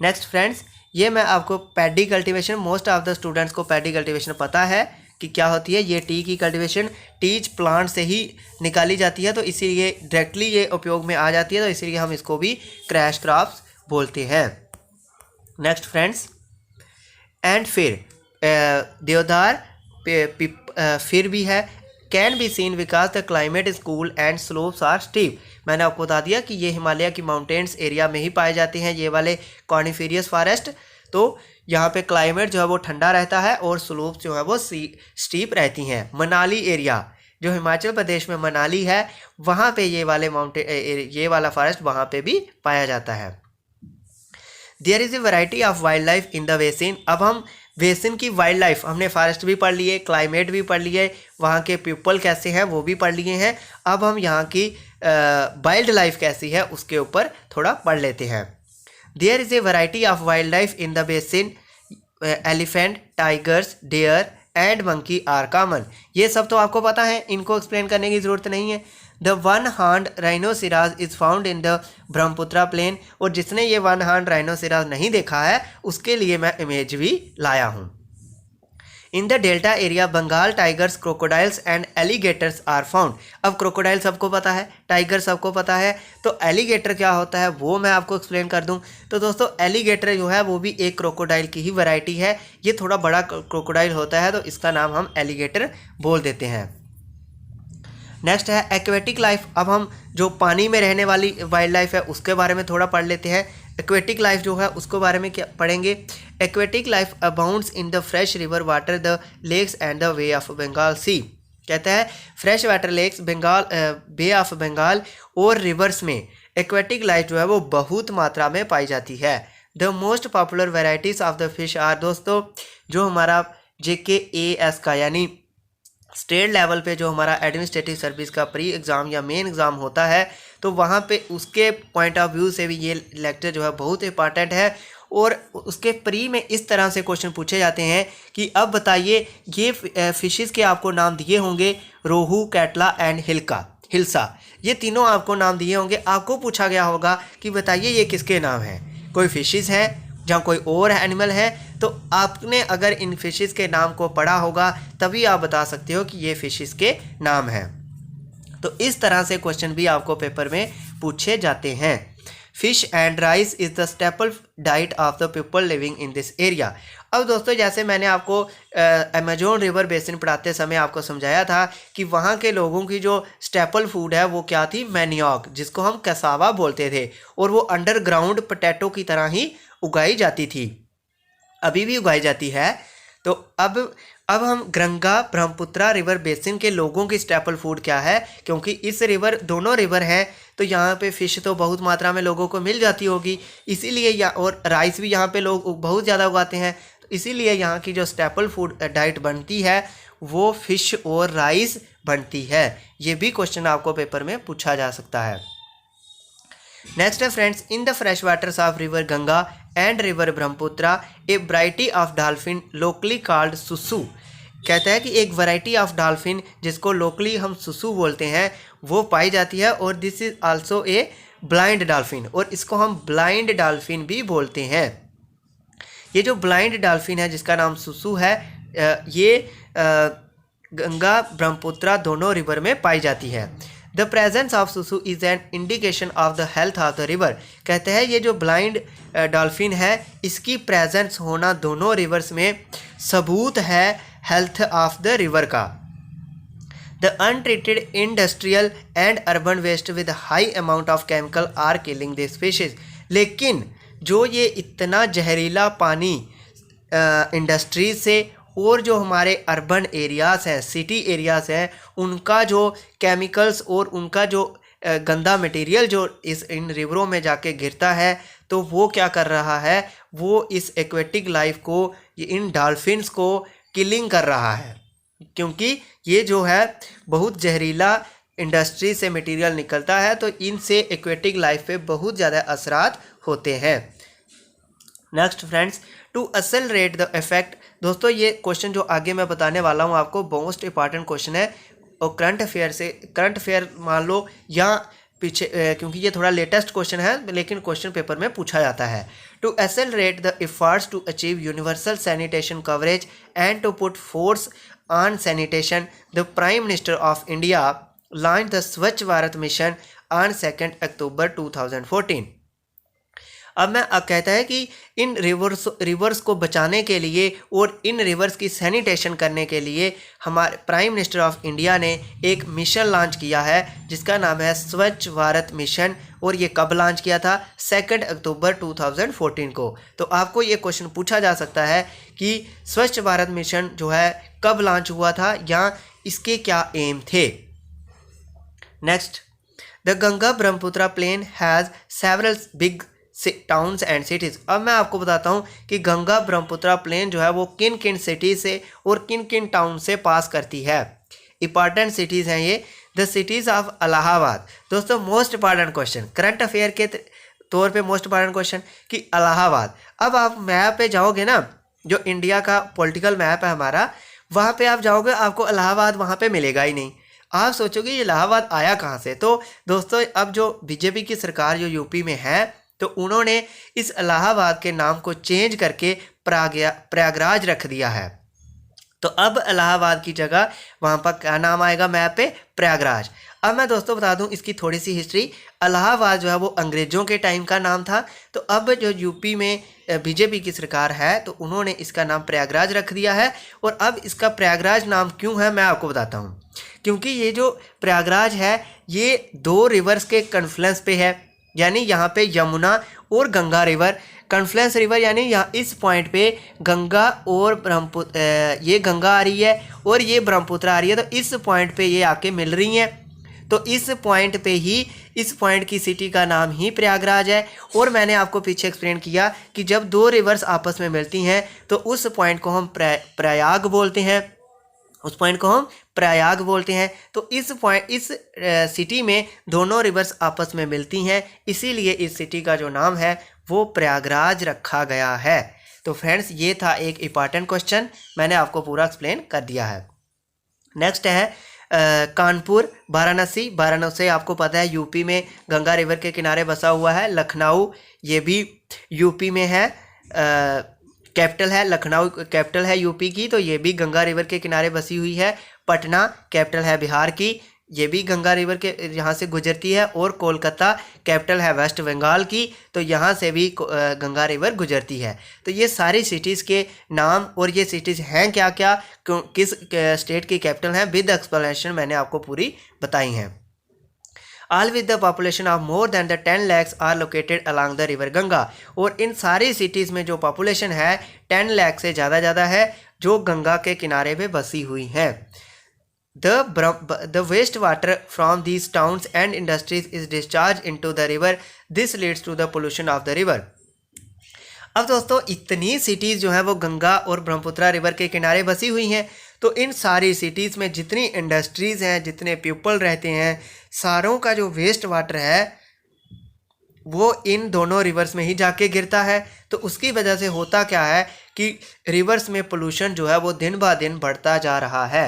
नेक्स्ट फ्रेंड्स, ये मैं आपको paddy cultivation, most of the students को पैडी कल्टीवेशन पता है कि क्या होती है। ये टी की कल्टीवेशन टीच प्लांट से ही निकाली जाती है, तो इसीलिए डायरेक्टली ये उपयोग में आ जाती है, तो इसीलिए हम इसको भी क्रैश क्रॉप्स बोलते हैं। नेक्स्ट फ्रेंड्स, एंड फिर देवदार फिर भी है, can be seen because the climate is cool and slopes are steep. मैंने आपको बता दिया कि ये हिमालय की माउंटेन्स एरिया में ही पाए जाते हैं ये वाले कॉनिफेरियस फॉरेस्ट। तो यहाँ पे क्लाइमेट जो है वो ठंडा रहता है और स्लोप्स जो है वो स्टीप रहती हैं। मनाली एरिया, जो हिमाचल प्रदेश में मनाली है, वहाँ पे ये वाला फॉरेस्ट वहाँ पे भी पाया जाता है। There is a variety of wildlife in the basin. अब हम बेसिन की वाइल्ड लाइफ, हमने फॉरेस्ट भी पढ़ लिए, क्लाइमेट भी पढ़ लिए, वहाँ के पीपल कैसे हैं वो भी पढ़ लिए हैं। अब हम यहाँ की वाइल्ड लाइफ कैसी है उसके ऊपर थोड़ा पढ़ लेते हैं। There is a variety of wildlife in the basin. Elephant, tigers, deer and monkey are common. ये सब तो आपको पता है, इनको एक्सप्लेन करने की ज़रूरत नहीं है। The one horned rhinoceros is found in the Brahmaputra plain. और जिसने ये वन हार्ड राइनोसिराज नहीं देखा है उसके लिए मैं इमेज भी लाया हूँ। In the delta area Bengal tigers, crocodiles and alligators are found. अब क्रोकोडाइल सबको पता है, टाइगर सबको पता है, तो एलिगेटर क्या होता है वो मैं आपको एक्सप्लेन कर दूं। तो दोस्तों एलिगेटर जो है वो भी एक क्रोकोडाइल की ही वैरायटी है। ये थोड़ा बड़ा क्रोकोडाइल होता है, तो इसका नाम हम एलिगेटर बोल देते हैं। नेक्स्ट है एक्वेटिक लाइफ। अब हम जो पानी में रहने वाली वाइल्ड लाइफ है उसके बारे में थोड़ा पढ़ लेते हैं। एक्वेटिक लाइफ जो है उसके बारे में क्या पढ़ेंगे। Aquatic life abounds in the fresh river water, the lakes and the bay of Bengal sea. कहता है fresh water lakes, Bengal bay of Bengal और रिवर्स में एक्वेटिक लाइफ जो है वो बहुत मात्रा में पाई जाती है। The most popular varieties of the fish are, दोस्तों जो हमारा JKAS का यानी स्टेट लेवल पे जो हमारा एडमिनिस्ट्रेटिव सर्विस का प्री एग्ज़ाम या मेन एग्ज़ाम होता है, तो वहाँ पे उसके पॉइंट ऑफ व्यू से भी ये लेक्चर जो है बहुत इंपॉर्टेंट है। और उसके प्री में इस तरह से क्वेश्चन पूछे जाते हैं कि अब बताइए ये फिशेस के आपको नाम दिए होंगे, रोहू, कैटला एंड हिल्सा, ये तीनों आपको नाम दिए होंगे। आपको पूछा गया होगा कि बताइए ये किसके नाम हैं, कोई फिशेस हैं जहाँ कोई और एनिमल है, तो आपने अगर इन फिशेस के नाम को पढ़ा होगा तभी आप बता सकते हो कि ये फिशेस के नाम हैं। तो इस तरह से क्वेश्चन भी आपको पेपर में पूछे जाते हैं। Fish and rice is the staple diet of the people living in this area. अब दोस्तों जैसे मैंने आपको अमेजोन रिवर बेसिन पढ़ाते समय आपको समझाया था कि वहाँ के लोगों की जो स्टेपल फूड है वो क्या थी, मैनियॉक, जिसको हम कैसावा बोलते थे, और वो अंडरग्राउंड पोटैटो की तरह ही उगाई जाती थी, अभी भी उगाई जाती है। तो अब हम गंगा ब्रह्मपुत्रा रिवर बेसिन के लोगों की स्टेपल फूड क्या है, क्योंकि इस रिवर, दोनों रिवर हैं तो यहाँ पे फ़िश तो बहुत मात्रा में लोगों को मिल जाती होगी, इसीलिए और राइस भी यहाँ पे लोग बहुत ज़्यादा उगाते हैं, तो इसीलिए यहाँ की जो स्टेपल फूड डाइट बनती है वो फ़िश और राइस बनती है। ये भी क्वेश्चन आपको पेपर में पूछा जा सकता है। नेक्स्ट है friends, in the fresh waters of river Ganga and river Brahmaputra A variety of dolphin locally called सुसु। कहता है कि एक वैरायटी ऑफ डॉल्फिन जिसको लोकली हम सुसु बोलते हैं वो पाई जाती है, और this is also a blind dolphin, और इसको हम ब्लाइंड डॉल्फिन भी बोलते हैं। ये जो ब्लाइंड डॉल्फिन है जिसका नाम सुसु है, ये गंगा ब्रह्मपुत्रा दोनों रिवर में पाई जाती है। द प्रेजेंस ऑफ सुसु is an indication of the health of the river. कहते हैं ये जो ब्लाइंड डॉल्फिन है इसकी प्रेजेंस होना दोनों रिवर्स में सबूत है हेल्थ ऑफ द रिवर का। The untreated industrial and urban waste with high amount of chemical are killing this fishes. लेकिन जो ये इतना जहरीला पानी इंडस्ट्री से और जो हमारे अर्बन एरियाज़ हैं, सिटी एरियाज़ हैं, उनका जो केमिकल्स और उनका जो गंदा मटेरियल जो इन रिवरों में जाके गिरता है, तो वो क्या कर रहा है, वो इस एक्वेटिक लाइफ को, इन डॉल्फिन्स को किलिंग कर रहा है, क्योंकि ये जो है बहुत जहरीला इंडस्ट्री से मटेरियल निकलता है, तो इनसे एक्वेटिक लाइफ पे बहुत ज़्यादा असरात होते हैं। Next friends, to accelerate the effect. दोस्तों ये क्वेश्चन जो आगे मैं बताने वाला हूँ आपको मोस्ट इंपॉर्टेंट क्वेश्चन है, और करंट अफेयर मान लो या पीछे, क्योंकि ये थोड़ा लेटेस्ट क्वेश्चन है लेकिन क्वेश्चन पेपर में पूछा जाता है। To accelerate the efforts to achieve universal sanitation coverage and to put force on sanitation, the prime minister of India launch the Swachh Bharat mission on 2 अक्टूबर 2014। अब कहता है कि इन रिवर्स को बचाने के लिए और इन रिवर्स की सैनिटेशन करने के लिए हमारे प्राइम मिनिस्टर ऑफ इंडिया ने एक मिशन लॉन्च किया है जिसका नाम है स्वच्छ भारत मिशन, और ये कब लॉन्च किया था, 2 अक्टूबर 2014 को। तो आपको ये क्वेश्चन पूछा जा सकता है कि स्वच्छ भारत मिशन जो है कब लॉन्च हुआ था या इसके क्या एम थे। Next, the Ganga Brahmaputra plain has several big towns and cities. अब मैं आपको बताता हूँ कि गंगा ब्रह्मपुत्रा प्लेन जो है वो किन किन सिटी से और किन किन टाउन से पास करती है। इंपॉर्टेंट सिटीज़ हैं ये। The cities of Allahabad. दोस्तों most important question, current affair के तौर पे मोस्ट इंपॉर्टेंट क्वेश्चन कि इलाहाबाद। अब आप मैप पे जाओगे ना, जो इंडिया का पॉलिटिकल मैप है हमारा, वहाँ पे आप जाओगे आपको इलाहाबाद वहाँ पे मिलेगा ही नहीं। आप सोचोगे ये इलाहाबाद आया कहाँ से। तो दोस्तों अब जो बीजेपी की सरकार जो यूपी में है, तो उन्होंने इस इलाहाबाद के नाम को चेंज करके प्रयागराज रख दिया है। तो अब इलाहाबाद की जगह वहाँ पर क्या नाम आएगा मैप पे, प्रयागराज। अब मैं दोस्तों बता दूं इसकी थोड़ी सी हिस्ट्री। इलाहाबाद जो है वो अंग्रेज़ों के टाइम का नाम था, तो अब जो यूपी में बीजेपी की सरकार है तो उन्होंने इसका नाम प्रयागराज रख दिया है। और अब इसका प्रयागराज नाम क्यों है मैं आपको बताता हूँ। क्योंकि ये जो प्रयागराज है ये 2 रिवर्स के कन्फ्लुएंस पे है, यानी यहाँ पे यमुना और गंगा रिवर कन्फ्लुएंस रिवर, यानी यहाँ इस पॉइंट पे गंगा और ब्रह्मपुत्र, ये गंगा आ रही है और ये ब्रह्मपुत्र आ रही है, तो इस पॉइंट पे ये आके मिल रही हैं। तो इस पॉइंट पे ही, इस पॉइंट की सिटी का नाम ही प्रयागराज है। और मैंने आपको पीछे एक्सप्लेन किया कि जब 2 रिवर्स आपस में मिलती हैं तो उस पॉइंट को हम प्रयाग बोलते हैं, उस पॉइंट को हम प्रयाग बोलते हैं। तो इस सिटी में दोनों रिवर्स आपस में मिलती हैं, इसीलिए इस सिटी का जो नाम है वो प्रयागराज रखा गया है। तो फ्रेंड्स ये था एक इम्पॉर्टेंट क्वेश्चन, मैंने आपको पूरा एक्सप्लेन कर दिया है। नेक्स्ट है कानपुर वाराणसी। वाराणसी आपको पता है यूपी में गंगा रिवर के किनारे बसा हुआ है। लखनऊ ये भी यूपी में है, कैपिटल है लखनऊ, कैपिटल है यूपी की, तो ये भी गंगा रिवर के किनारे बसी हुई है। पटना कैपिटल है बिहार की, ये भी गंगा रिवर के यहाँ से गुजरती है, और कोलकाता कैपिटल है वेस्ट बंगाल की, तो यहाँ से भी गंगा रिवर गुजरती है। तो ये सारी सिटीज़ के नाम और ये सिटीज़ हैं क्या क्या, किस स्टेट की कैपिटल हैं, विद एक्सप्लेनेशन मैंने आपको पूरी बताई हैं। All with the population of more than the 10 lakhs are located along the river Ganga. और इन सारी सिटीज़ में जो पॉपुलेशन है 10 लाख से ज़्यादा है, जो गंगा के किनारे पे बसी हुई हैं। The wastewater from these towns and industries is discharged into the river. This leads to the pollution of the river. अब दोस्तों इतनी सिटीज़ जो है वो गंगा और ब्रह्मपुत्रा रिवर के किनारे बसी हुई हैं, तो इन सारी सिटीज़ में जितनी इंडस्ट्रीज़ हैं, जितने पीपल रहते हैं, सारों का जो वेस्ट वाटर है वो इन दोनों रिवर्स में ही जाके गिरता है। तो उसकी वजह से होता क्या है कि रिवर्स में पोल्यूशन जो है वो दिन ब दिन बढ़ता जा रहा है।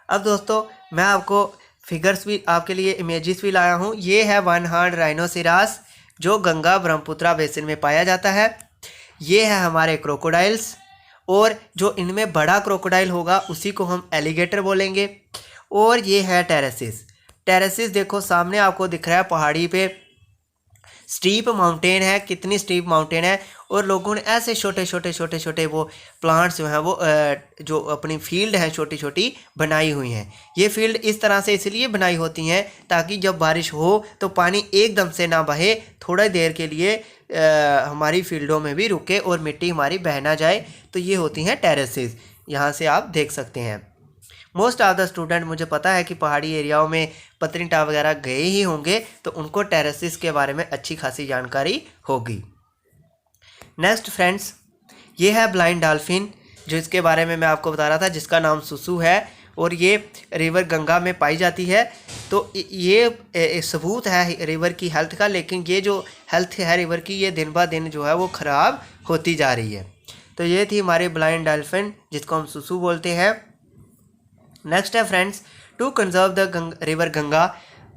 अब दोस्तों मैं आपको फिगर्स भी आपके लिए इमेजेस भी लाया हूँ। ये है वन हॉर्न राइनोसिरास जो गंगा ब्रह्मपुत्रा बेसिन में पाया जाता है। ये है हमारे क्रोकोडाइल्स, और जो इनमें बड़ा क्रोकोडाइल होगा उसी को हम एलिगेटर बोलेंगे। और ये है टेरेसिस। टेरेसिस देखो सामने आपको दिख रहा है, पहाड़ी पे स्टीप माउंटेन है, कितनी स्टीप माउंटेन है, और लोगों ने ऐसे छोटे छोटे वो प्लांट्स जो हैं वो जो अपनी फील्ड हैं छोटी छोटी बनाई हुई हैं। ये फील्ड इस तरह से इसलिए बनाई होती हैं ताकि जब बारिश हो तो पानी एकदम से ना बहे, थोड़ी देर के लिए हमारी फील्डों में भी रुके और मिट्टी हमारी बह ना जाए। तो ये होती हैं टेरेसेस, यहाँ से आप देख सकते हैं। मोस्ट ऑफ द स्टूडेंट, मुझे पता है कि पहाड़ी एरियाओं में पत्नीटॉप वगैरह गए ही होंगे, तो उनको टेरेसिस के बारे में अच्छी खासी जानकारी होगी। नेक्स्ट फ्रेंड्स, ये है ब्लाइंड डॉल्फिन, जो इसके बारे में मैं आपको बता रहा था, जिसका नाम सुसु है, और ये रिवर गंगा में पाई जाती है। तो ये सबूत है रिवर की हेल्थ का, लेकिन ये जो हेल्थ है रिवर की ये दिन ब दिन जो है वो ख़राब होती जा रही है। तो ये थी हमारी ब्लाइंड डॉल्फिन, जिसको हम सुसु बोलते हैं। नेक्स्ट है friends, to conserve the river Ganga.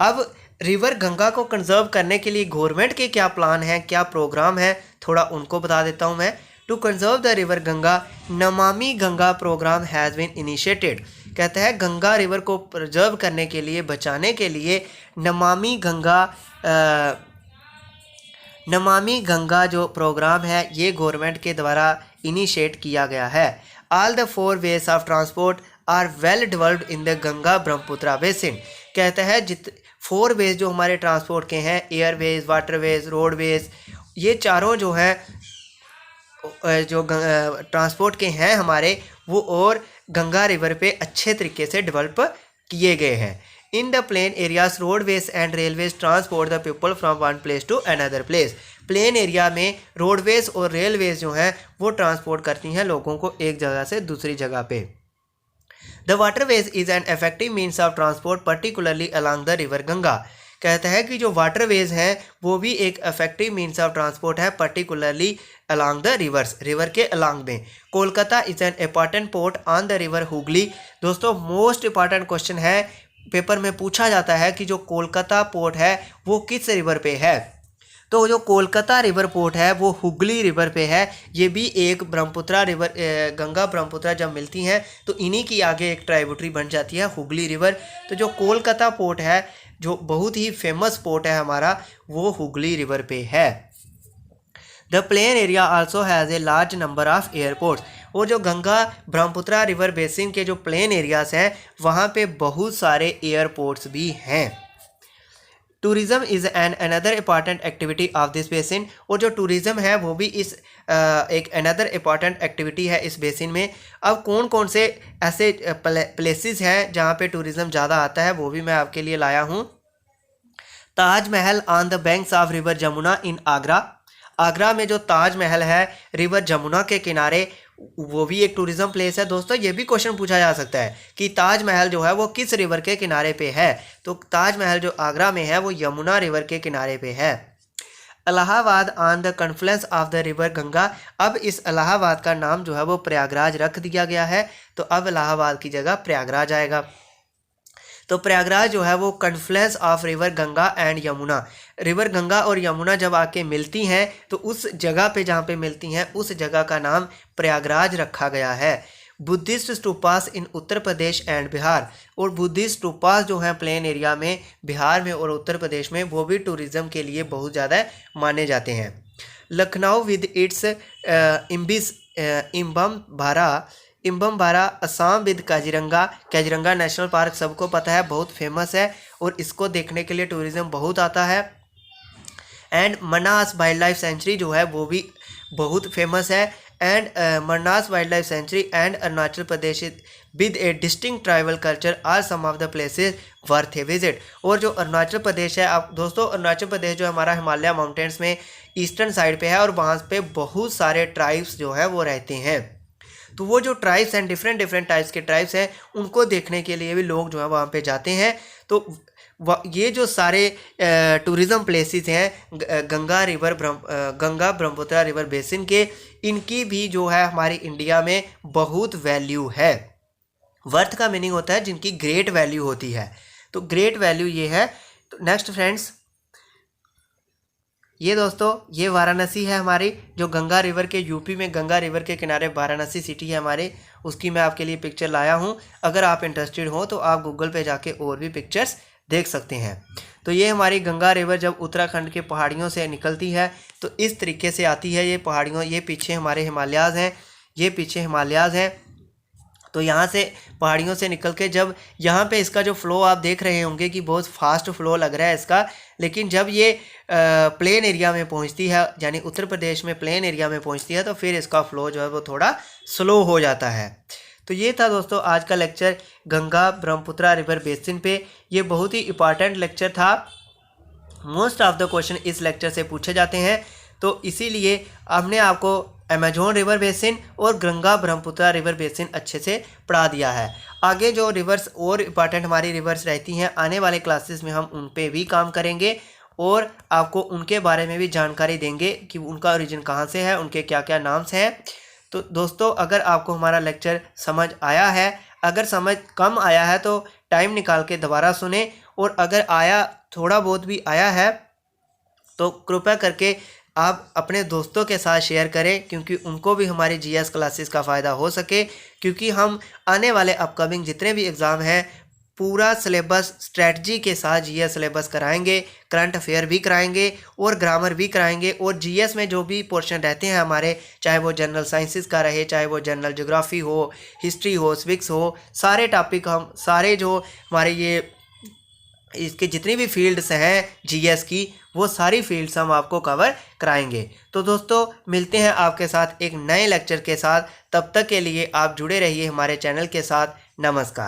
अब रिवर गंगा को कंजर्व करने के लिए गवर्नमेंट के क्या प्लान हैं, क्या प्रोग्राम है, थोड़ा उनको बता देता हूं मैं। To conserve the river Ganga, Namami Ganga programme has been initiated. कहता है गंगा रिवर को प्रिजर्व करने के लिए, बचाने के लिए नमामि गंगा जो प्रोग्राम है ये गवर्नमेंट के द्वारा इनिशिएट किया गया है। All the 4 ways of transport are well developed in the Ganga Brahmaputra basin. कहता है 4 वेज जो हमारे ट्रांसपोर्ट के हैं, एयरवेज, वाटरवेज, रोडवेज, ये चारों जो हैं जो ट्रांसपोर्ट के हैं हमारे, वो और गंगा रिवर पे अच्छे तरीके से डेवलप किए गए हैं। In the plain areas roadways and railways transport the people from one place to another place. Plain area में रोडवेज और रेलवेज जो हैं वो ट्रांसपोर्ट करती हैं लोगों को एक जगह से दूसरी जगह पे। The waterways is an effective means of transport particularly along the river Ganga. कहता है कि जो वाटरवेज हैं वो भी एक इफेक्टिव मीन्स ऑफ ट्रांसपोर्ट है, particularly along the reverse, river के अलॉन्ग में। Kolkata is an important port on the river Hooghly. दोस्तों मोस्ट इंपॉर्टेंट क्वेश्चन है, पेपर में पूछा जाता है कि जो कोलकाता पोर्ट है वो किस रिवर पे है। तो जो कोलकाता रिवर पोर्ट है वो हुगली रिवर पे है। ये भी एक ब्रह्मपुत्रा रिवर, गंगा ब्रह्मपुत्रा जब मिलती हैं तो इन्हीं की आगे एक ट्राइब्यूटरी बन जाती है हुगली रिवर। तो जो कोलकाता पोर्ट है, जो बहुत ही फेमस पोर्ट है हमारा, वो हुगली रिवर पे है। The plain area also has a large number of airports. और जो गंगा ब्रह्मपुत्रा रिवर बेसिन के जो प्लेन एरियाज हैं वहाँ पे बहुत सारे एयरपोर्ट्स भी हैं। Tourism is an another important activity of this basin. और जो टूरिज़्म है वो भी इस एक अनदर इम्पॉर्टेंट एक्टिविटी है इस बेसिन में। अब कौन कौन से ऐसे प्लेसेस हैं जहाँ पे टूरिज़्म ज़्यादा आता है वो भी मैं आपके लिए लाया हूँ। Taj Mahal on the banks of river Jamuna in Agra. Agra में जो ताजमहल है रिवर जमुना के किनारे, वो भी एक टूरिज़्म प्लेस है। दोस्तों ये भी क्वेश्चन पूछा जा सकता है कि ताजमहल जो है वो किस रिवर के किनारे पे है। तो ताजमहल जो आगरा में है वो यमुना रिवर के किनारे पे है। Allahabad on the confluence of the river Ganga. अब इस इलाहाबाद का नाम जो है वो प्रयागराज रख दिया गया है, तो अब इलाहाबाद की जगह प्रयागराज आएगा। तो प्रयागराज जो है वो confluence of river Ganga and Yamuna. River Ganga और यमुना जब आके मिलती हैं तो उस जगह पे जहाँ पे मिलती हैं उस जगह का नाम प्रयागराज रखा गया है। Buddhist stupas in Uttar Pradesh and Bihar. और बुद्धिस्ट स्तूपास जो हैं प्लेन एरिया में, बिहार में और उत्तर प्रदेश में, वो भी टूरिज़्म के लिए बहुत ज़्यादा माने जाते हैं। Lucknow with its Imambara, Assam with Kaziranga. Kaziranga national park सबको पता है, बहुत फेमस है और इसको देखने के लिए टूरिज़्म बहुत आता है। And Manas wildlife sanctuary जो है वो भी बहुत फेमस है। And Manas wildlife sanctuary and Arunachal Pradesh with a distinct tribal culture are some of the places worth a visit. और जो अरुणाचल प्रदेश है, आप दोस्तों अरुणाचल प्रदेश जो हमारा हिमालय माउंटेन्स में ईस्टर्न साइड पे है और वहाँ पे बहुत सारे ट्राइब्स जो है वो रहते हैं। तो वो जो ट्राइब्स हैं, डिफरेंट टाइप्स के ट्राइब्स हैं, उनको देखने के लिए भी लोग जो है वहाँ पे जाते हैं। तो ये जो सारे टूरिज़्म प्लेसेस हैं गंगा ब्रह्मपुत्र रिवर बेसिन के, इनकी भी जो है हमारी इंडिया में बहुत वैल्यू है। वर्थ का मीनिंग होता है जिनकी ग्रेट वैल्यू होती है, तो ग्रेट वैल्यू ये है। तो नेक्स्ट फ्रेंड्स, ये दोस्तों ये वाराणसी है हमारी, जो गंगा रिवर के यूपी में गंगा रिवर के किनारे वाराणसी सिटी है हमारे, उसकी मैं आपके लिए पिक्चर लाया हूँ। अगर आप इंटरेस्टेड हो तो आप गूगल पे जाके और भी पिक्चर्स देख सकते हैं। तो ये हमारी गंगा रिवर जब उत्तराखंड के पहाड़ियों से निकलती है तो इस तरीके से आती है। ये पहाड़ियों, ये पीछे हमारे हिमालयाज़ हैं, ये पीछे हिमालयाज़ हैं। तो यहाँ से पहाड़ियों से निकल के जब यहाँ पे इसका जो फ़्लो आप देख रहे होंगे कि बहुत फास्ट फ़्लो लग रहा है इसका, लेकिन जब ये प्लेन एरिया में पहुँचती है, यानी उत्तर प्रदेश में प्लेन एरिया में पहुँचती है, तो फिर इसका फ़्लो जो है वो थोड़ा स्लो हो जाता है। तो ये था दोस्तों आज का lecture Ganga Brahmaputra river basin पे। ये बहुत ही इंपॉर्टेंट लेक्चर था, मोस्ट ऑफ द क्वेश्चन इस लेक्चर से पूछे जाते हैं। तो इसीलिए हमने आपको अमेजोन रिवर बेसिन और गंगा ब्रह्मपुत्र रिवर बेसिन अच्छे से पढ़ा दिया है। आगे जो रिवर्स और इम्पॉर्टेंट हमारी रिवर्स रहती हैं, आने वाले क्लासेस में हम उन पे भी काम करेंगे और आपको उनके बारे में भी जानकारी देंगे कि उनका ओरिजिन कहाँ से है, उनके क्या क्या नाम्स हैं। तो दोस्तों अगर आपको हमारा लेक्चर समझ आया है, अगर समझ कम आया है तो टाइम निकाल के दोबारा सुने, और अगर आया थोड़ा बहुत भी आया है तो कृपया करके आप अपने दोस्तों के साथ शेयर करें, क्योंकि उनको भी हमारी जीएस क्लासेस का फ़ायदा हो सके। क्योंकि हम आने वाले अपकमिंग जितने भी एग्ज़ाम हैं पूरा सिलेबस स्ट्रेटजी के साथ जीएस सिलेबस कराएंगे, करंट अफेयर भी कराएंगे और ग्रामर भी कराएंगे। और जीएस में जो भी पोर्शन रहते हैं हमारे, चाहे वो जनरल साइंसेस का रहे, चाहे वो जनरल ज्योग्राफी हो, हिस्ट्री हो, सिविक्स हो, सारे टॉपिक हम सारे जो हमारे ये इसके जितनी भी फील्ड्स हैं जीएस की, वो सारी फील्ड्स हम आपको कवर कराएंगे। तो दोस्तों मिलते हैं आपके साथ एक नए लेक्चर के साथ, तब तक के लिए आप जुड़े रहिए हमारे चैनल के साथ। नमस्कार।